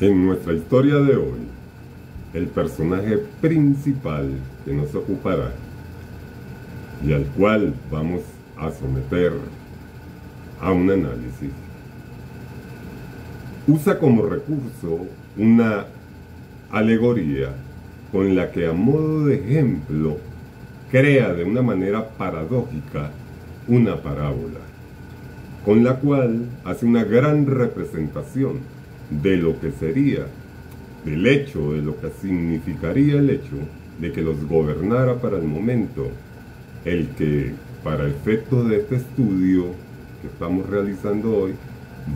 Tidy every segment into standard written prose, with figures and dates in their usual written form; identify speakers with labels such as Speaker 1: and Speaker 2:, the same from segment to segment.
Speaker 1: En nuestra historia de hoy, el personaje principal que nos ocupará y al cual vamos a someter a un análisis, usa como recurso una alegoría con la que, a modo de ejemplo, crea de una manera paradójica una parábola, con la cual hace una gran representación de lo que sería, del hecho, de lo que significaría el hecho de que los gobernara para el momento el que, para efectos de este estudio que estamos realizando hoy,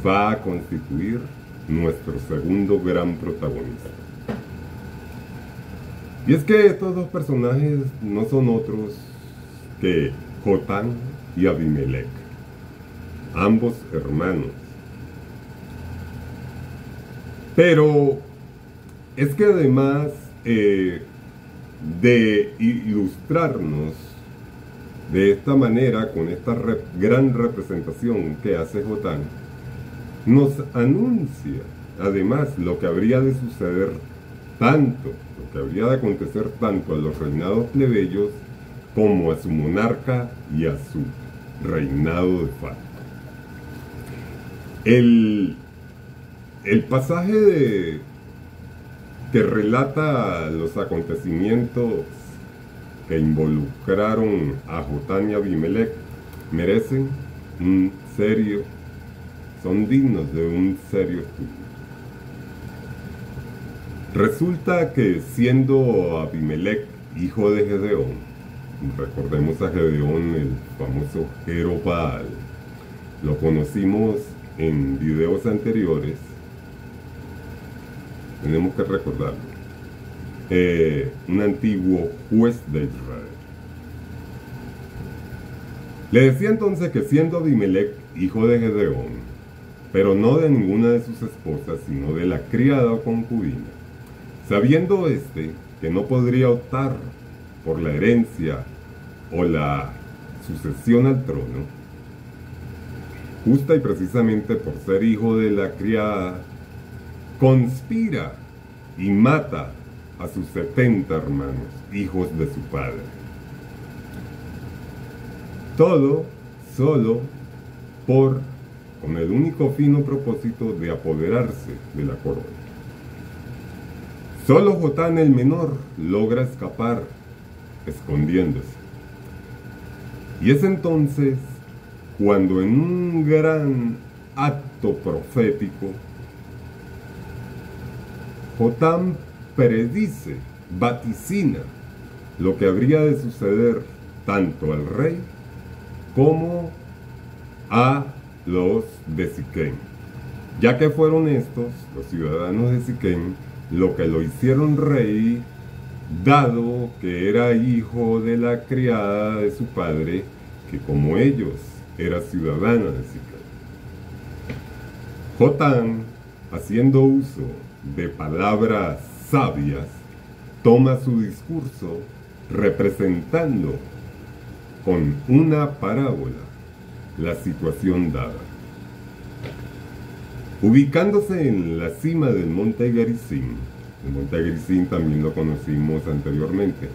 Speaker 1: va a constituir nuestro segundo gran protagonista. Y es que estos dos personajes no son otros que Jotán y Abimelec, ambos hermanos. Pero es que además de ilustrarnos de esta manera, con esta gran representación que hace Jotán, nos anuncia además lo que habría de suceder tanto, lo que habría de acontecer tanto a los reinados plebeyos como a su monarca y a su reinado de facto. El pasaje que relata los acontecimientos que involucraron a Jotán y Abimelec merecen son dignos de un serio estudio. Resulta que, siendo Abimelec hijo de Gedeón, recordemos a Gedeón, el famoso Jerobbaal, lo conocimos en videos anteriores, tenemos que recordarlo, un antiguo juez de Israel. Le decía entonces que, siendo Abimelec hijo de Gedeón, pero no de ninguna de sus esposas, sino de la criada o concubina, sabiendo que no podría optar por la herencia o la sucesión al trono, justa y precisamente por ser hijo de la criada, conspira y mata a sus 70 hermanos, hijos de su padre. Todo solo con el único fino propósito de apoderarse de la corona. Solo Jotán el menor logra escapar escondiéndose. Y es entonces cuando, en un gran acto profético, Jotán predice, vaticina lo que habría de suceder tanto al rey como a los de Siquem, ya que fueron estos, los ciudadanos de Siquem, lo que lo hicieron rey, dado que era hijo de la criada de su padre, que como ellos era ciudadana de Siquem. Jotán, haciendo uso de palabras sabias, toma su discurso representando con una parábola la situación dada. Ubicándose en la cima del monte Gerizim, el monte Gerizim también lo conocimos anteriormente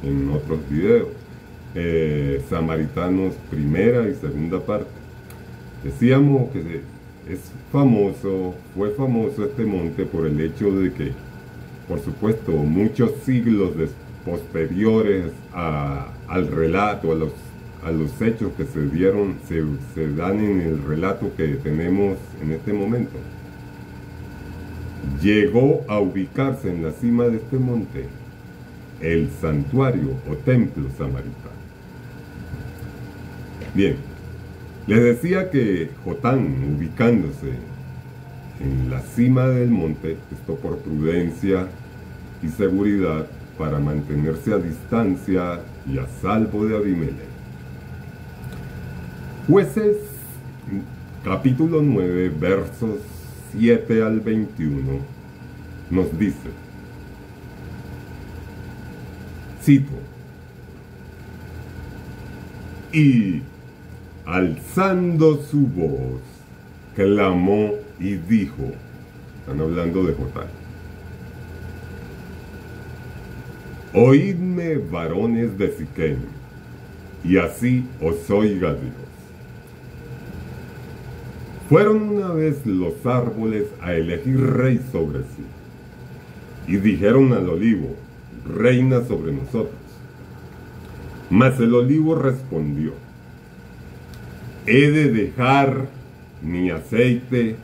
Speaker 1: en otros videos, Samaritanos primera y segunda parte. Decíamos que fue famoso este monte por el hecho de que, por supuesto, muchos siglos posteriores al relato, a los hechos que se dan en el relato que tenemos en este momento, llegó a ubicarse en la cima de este monte el santuario o templo samaritano. Bien, les decía que Jotán, ubicándose en la cima del monte, esto por prudencia y seguridad, para mantenerse a distancia y a salvo de Abimelec. Jueces, capítulo 9, versos 7 al 21, nos dice, cito: y alzando su voz, clamó y dijo: Están hablando de Jotán. Oídme, varones de Siquem, y así os oiga Dios. Fueron una vez los árboles a elegir rey sobre sí, y dijeron al olivo, reina sobre nosotros. Mas el olivo respondió, he de dejar mi aceite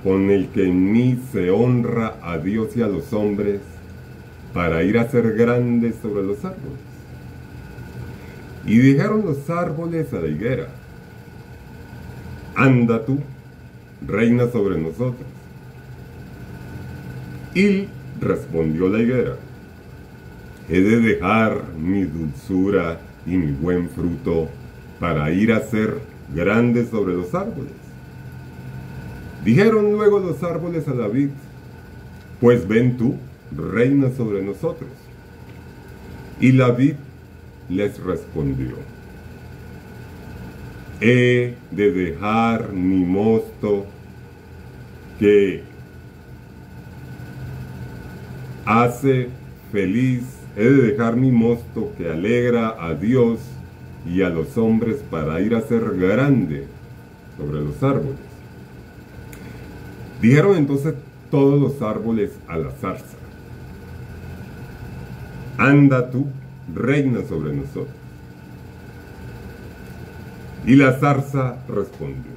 Speaker 1: con el que en mí se honra a Dios y a los hombres, para ir a ser grandes sobre los árboles. Y dijeron los árboles a la higuera, anda tú, reina sobre nosotros. Y respondió la higuera, he de dejar mi dulzura y mi buen fruto para ir a ser grandes sobre los árboles. Dijeron luego los árboles a la vid, pues ven tú, reina sobre nosotros. Y la vid les respondió, he de dejar mi mosto que hace feliz, he de dejar mi mosto que alegra a Dios y a los hombres para ir a ser grande sobre los árboles. Dijeron entonces todos los árboles a la zarza, anda tú, reina sobre nosotros. Y la zarza respondió,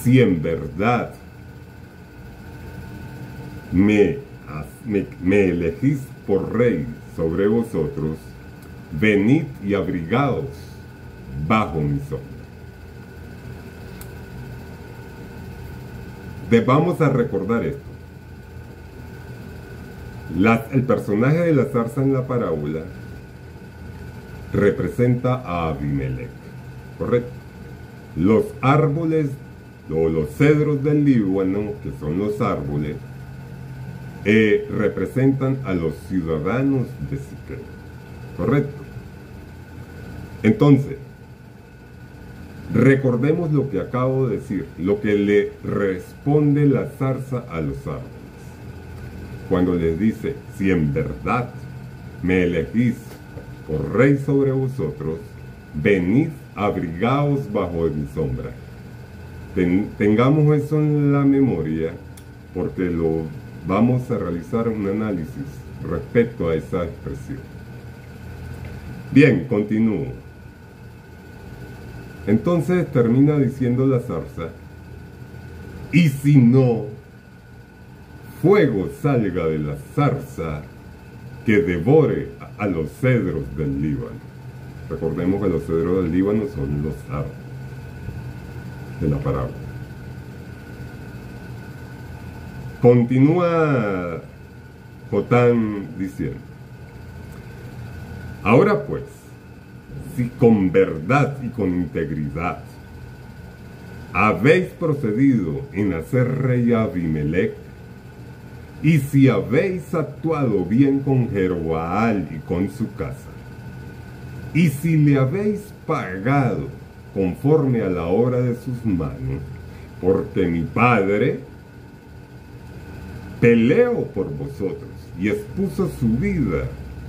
Speaker 1: si en verdad me elegís por rey sobre vosotros, venid y abrigaos bajo mi sombra. Vamos a recordar esto. El personaje de la zarza en la parábola representa a Abimelech, ¿correcto? Los árboles o los cedros del Líbano, que son los árboles, representan a los ciudadanos de Siquem, ¿correcto? Entonces, recordemos lo que acabo de decir, lo que le responde la zarza a los árboles. Cuando les dice, si en verdad me elegís por rey sobre vosotros, venid, abrigaos bajo mi sombra. Tengamos eso en la memoria, porque vamos a realizar un análisis respecto a esa expresión. Bien, continúo. Entonces termina diciendo la zarza, y si no, fuego salga de la zarza que devore a los cedros del Líbano. Recordemos que los cedros del Líbano son los árboles de la parábola. Continúa Jotán diciendo, ahora pues, si con verdad y con integridad habéis procedido en hacer rey a Abimelech, y si habéis actuado bien con Jerobaal y con su casa, y si le habéis pagado conforme a la obra de sus manos, porque mi padre peleó por vosotros y expuso su vida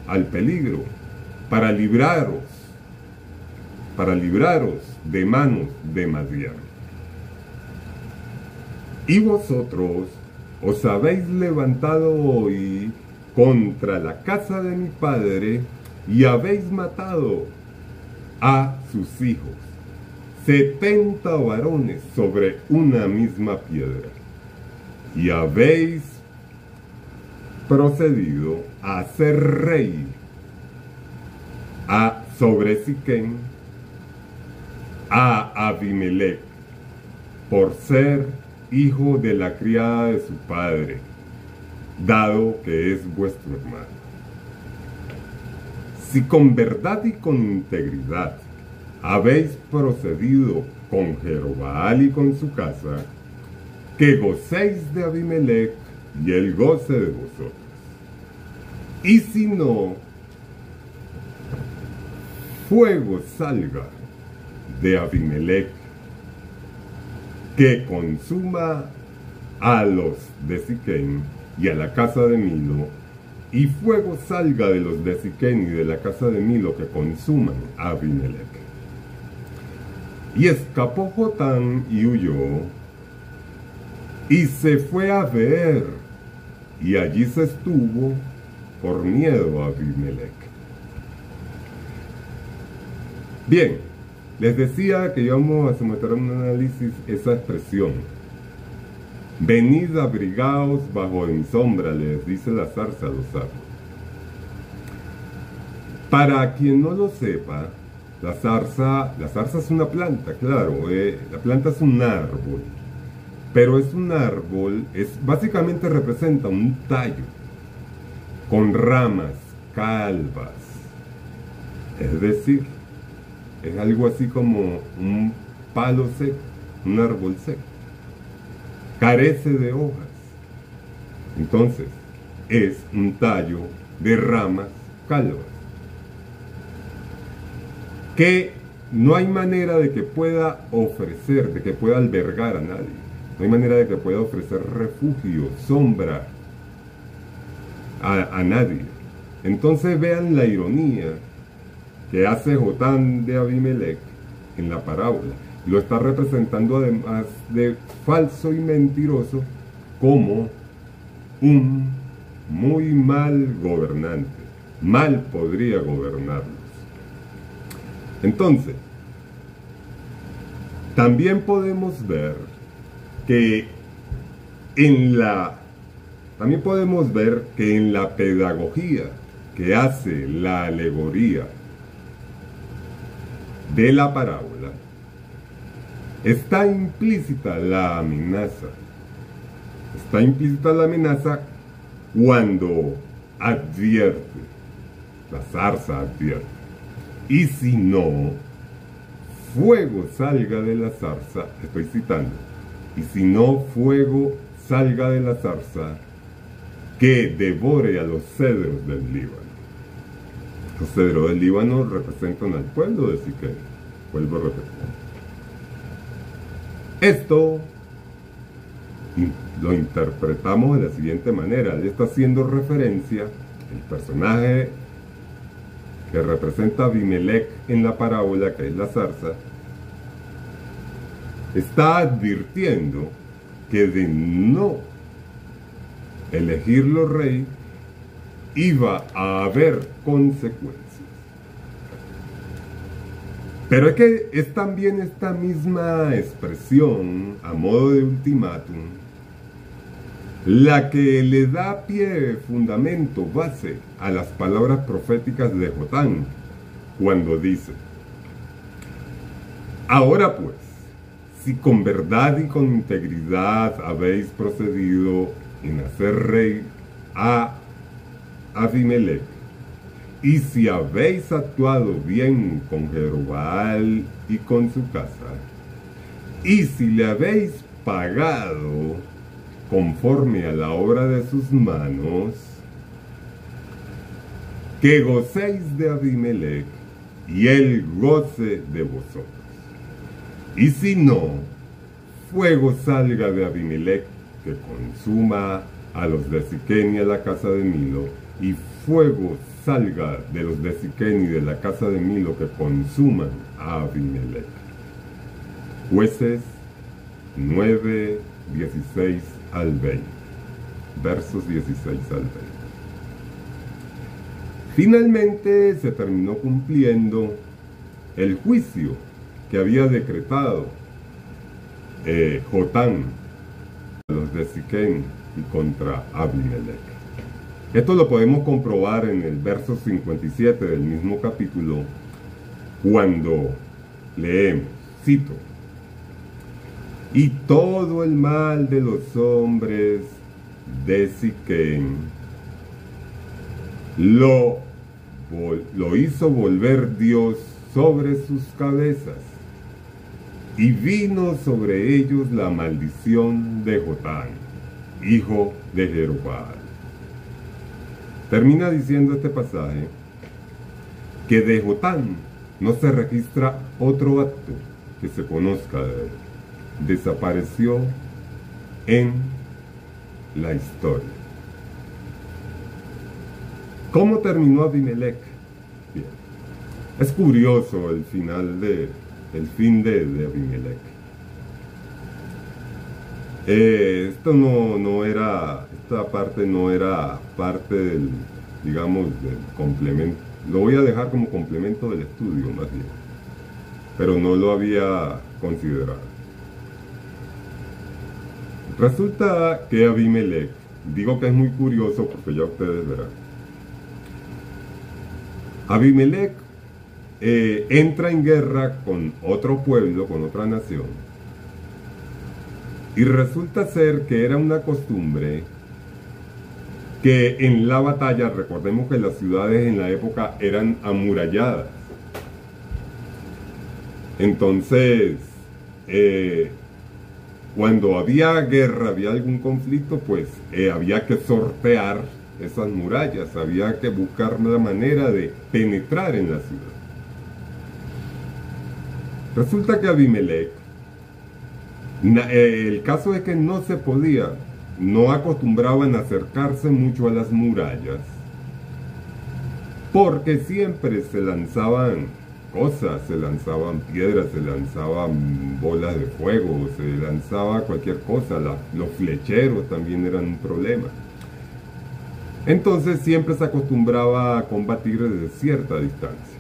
Speaker 1: al peligro para libraros de manos de Madián. Y vosotros os habéis levantado hoy contra la casa de mi padre y habéis matado a sus hijos, 70 varones sobre una misma piedra, y habéis procedido a ser rey sobre Siquem a Abimelech, por ser hijo de la criada de su padre, dado que es vuestro hermano. Si con verdad y con integridad habéis procedido con Jerobaal y con su casa, que gocéis de Abimelech y él goce de vosotros. Y si no, fuego salga de Abimelech, que consuma a los de Siquén y a la casa de Milo, y fuego salga de los de Siquén y de la casa de Milo que consuman a Abimelech. Y escapó Jotán y huyó, y se fue a Beer, y allí se estuvo por miedo a Abimelech. Bien, les decía que íbamos a someter a un análisis esa expresión. Venid abrigaos bajo mi sombra, les dice la zarza a los árboles. Para quien no lo sepa, la zarza es una planta, claro, la planta es un árbol, pero es un árbol, básicamente representa un tallo, con ramas calvas, es decir, es algo así como un palo seco, un árbol seco. Carece de hojas. Entonces, es un tallo de ramas calvas. Que no hay manera de que pueda ofrecer, de que pueda albergar a nadie. No hay manera de que pueda ofrecer refugio, sombra a nadie. Entonces vean la ironía que hace Jotán de Abimelech en la parábola. Lo está representando, además de falso y mentiroso, como un muy mal gobernante. Mal podría gobernarlos. Entonces, también podemos ver que en la pedagogía que hace la alegoría de la parábola, está implícita la amenaza. Está implícita la amenaza cuando advierte, la zarza advierte. Y si no, fuego salga de la zarza, estoy citando, y si no, fuego salga de la zarza que devore a los cedros del Líbano. Los cedros del Líbano representan al pueblo de Siquén. Vuelvo a repetir. Esto lo interpretamos de la siguiente manera. Él está haciendo referencia, el personaje que representa a Abimelech en la parábola, que es la zarza, está advirtiendo que de no elegirlo rey iba a haber consecuencias. Pero es que es también esta misma expresión, a modo de ultimátum, la que le da pie, fundamento, base a las palabras proféticas de Jotán, cuando dice: ahora pues, si con verdad y con integridad habéis procedido en hacer rey a Abimelech, y si habéis actuado bien con Jerubbaal y con su casa, y si le habéis pagado conforme a la obra de sus manos, que gocéis de Abimelech y él goce de vosotros. Y si no, fuego salga de Abimelech que consuma a los de Siquén y a la casa de Milo, y fuego salga de los de Siquén y de la casa de Milo que consuman a Abimelech. Jueces 9, 16 al 20. Versos 16 al 20. Finalmente se terminó cumpliendo el juicio que había decretado Jotán a los de Siquén y contra Abimelech. Esto lo podemos comprobar en el verso 57 del mismo capítulo, cuando leemos, cito: y todo el mal de los hombres de Siquén lo hizo volver Dios sobre sus cabezas, y vino sobre ellos la maldición de Jotán, hijo de Jerubbaal. Termina diciendo este pasaje que de Jotán no se registra otro acto que se conozca de él. desapareció en la historia. ¿Cómo terminó Abimelech? Bien. Es curioso el fin de Abimelech. Esta parte no era parte del, digamos, del complemento. Lo voy a dejar como complemento del estudio, más bien. Pero no lo había considerado. Resulta que Abimelech, digo que es muy curioso porque ya ustedes verán. Abimelech entra en guerra con otro pueblo, con otra nación, y resulta ser que era una costumbre que en la batalla, recordemos que las ciudades en la época eran amuralladas. Entonces, cuando había guerra, había algún conflicto, pues había que sortear esas murallas, había que buscar la manera de penetrar en la ciudad. Resulta que Abimelech, el caso es que no se podía, no acostumbraban a acercarse mucho a las murallas, porque siempre se lanzaban cosas, se lanzaban piedras, se lanzaban bolas de fuego, se lanzaba cualquier cosa, los flecheros también eran un problema. Entonces siempre se acostumbraba a combatir desde cierta distancia.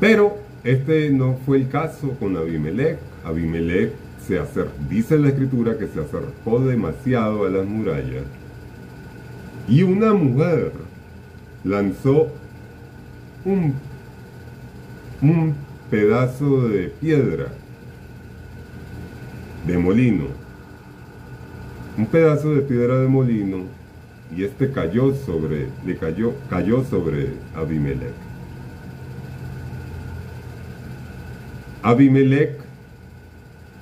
Speaker 1: Pero este no fue el caso con Abimelech. Abimelech dice la escritura que se acercó demasiado a las murallas y una mujer lanzó un pedazo de piedra de molino, un pedazo de piedra de molino, y este cayó sobre Abimelech. Abimelech,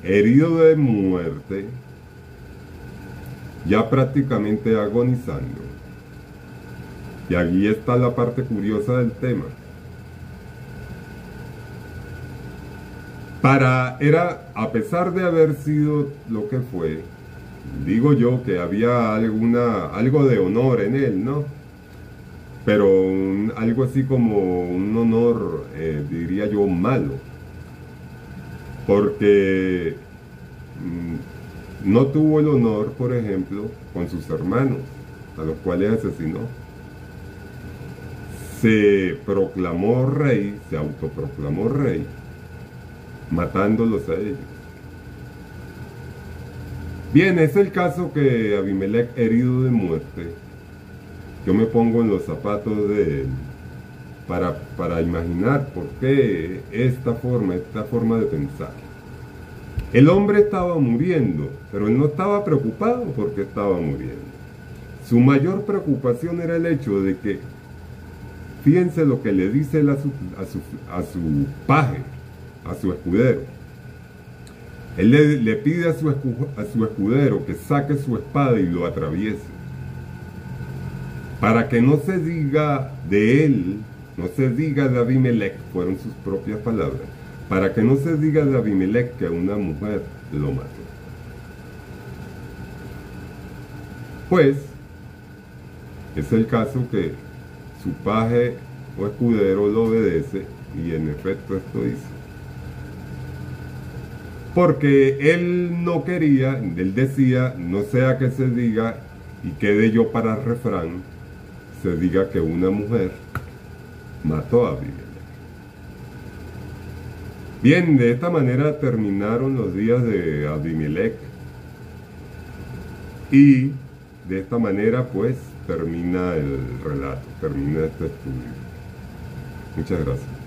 Speaker 1: herido de muerte, ya prácticamente agonizando. Y aquí está la parte curiosa del tema. A pesar de haber sido lo que fue, digo yo que había algo de honor en él, ¿no? Pero algo así como un honor, diría yo, malo. Porque no tuvo el honor, por ejemplo, con sus hermanos, a los cuales asesinó. Se proclamó rey, se autoproclamó rey, matándolos a ellos. Bien, es el caso que Abimelech, herido de muerte, yo me pongo en los zapatos de él para imaginar por qué esta forma de pensar. El hombre estaba muriendo, pero él no estaba preocupado porque estaba muriendo. Su mayor preocupación era el hecho de que, fíjense lo que le dice él a su paje, a su escudero. Él le pide a su escudero que saque su espada y lo atraviese, para que no se diga de él, no se diga de Abimelech, fueron sus propias palabras, para que no se diga de Abimelech que una mujer lo mató. Pues, es el caso que su paje o escudero lo obedece, y en efecto esto hizo. Porque él no quería, él decía, no sea que se diga, y quede yo para refrán, se diga que una mujer mató a Abimelech. Bien, de esta manera terminaron los días de Abimelech, y de esta manera pues termina el relato, termina este estudio. Muchas gracias.